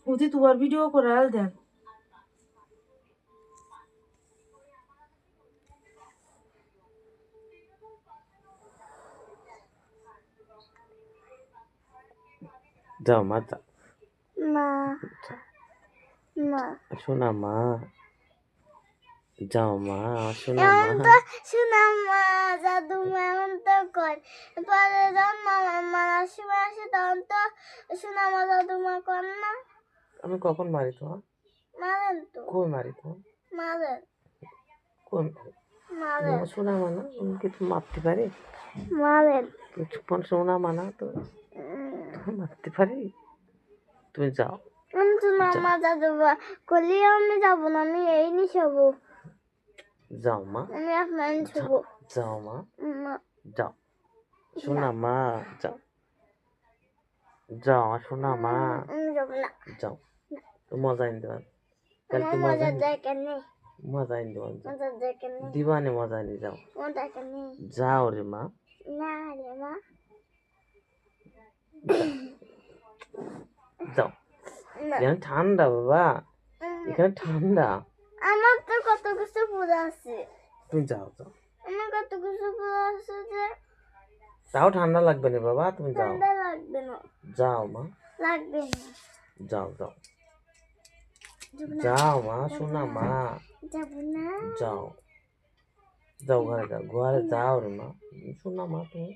ওদি তোমার ভিডিও করে আল দেন যাও মা যাও না না শোনা মা যাও মা শোনা এমন মা তো শোনা মা জাদু এমন তো কর পরে যখন মামা মারার সময় আসে তখন তো শোনা মা জাদু মা কর না আমি কখন মারি তোমার মারেন তো কই মারি তোমার মারেন কই মারি মারেন তোমার শোনা মানা আমি কি তুমি মারতে পারি মারেন তুমি তোমার শোনা মানা তো তুমি মারতে পারি তুমি যাও আমি শোনা মা জাদু করলে আমি যাবো না আমি এই নি যাবো যাও মা আমি আপনার যাবো যাও মা মা যাও শোনা মা যাও যাও শোনা মা আমি যাবো না যাও তো মজা এনে দেওয়ার আমার মজা দেখে নেই মজা এনে দেওয়ার মজা দেখে নেই দিবানে মজা এনে যাও মজা দেখে নেই যাও রে মা না রে মা যাও এখানে ঠান্ডা বাবা এখানে ঠান্ডা আমার তো কত কিছু পুরো আছে তুমি যাও যাও আমার কত কিছু পুরো আছে যে তাও ঠান্ডা লাগবে না বাবা তুমি যাও ঠান্ডা লাগবে না যাও মা লাগবে না যাও যাও যাবো না যাও মা শোনা মা যাবো না যাও যাও ঘরে যাও রে মা শোনা মা তুমি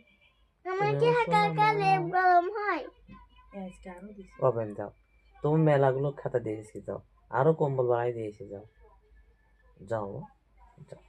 আমার কি হালকা হালকা লেপ গরম হয় ওভেন যাও তুমি মেলাগুলো খাতা দিয়েছি যাও আরো কম্বল বাড়াই দিয়েছি যাও যাও মা যাও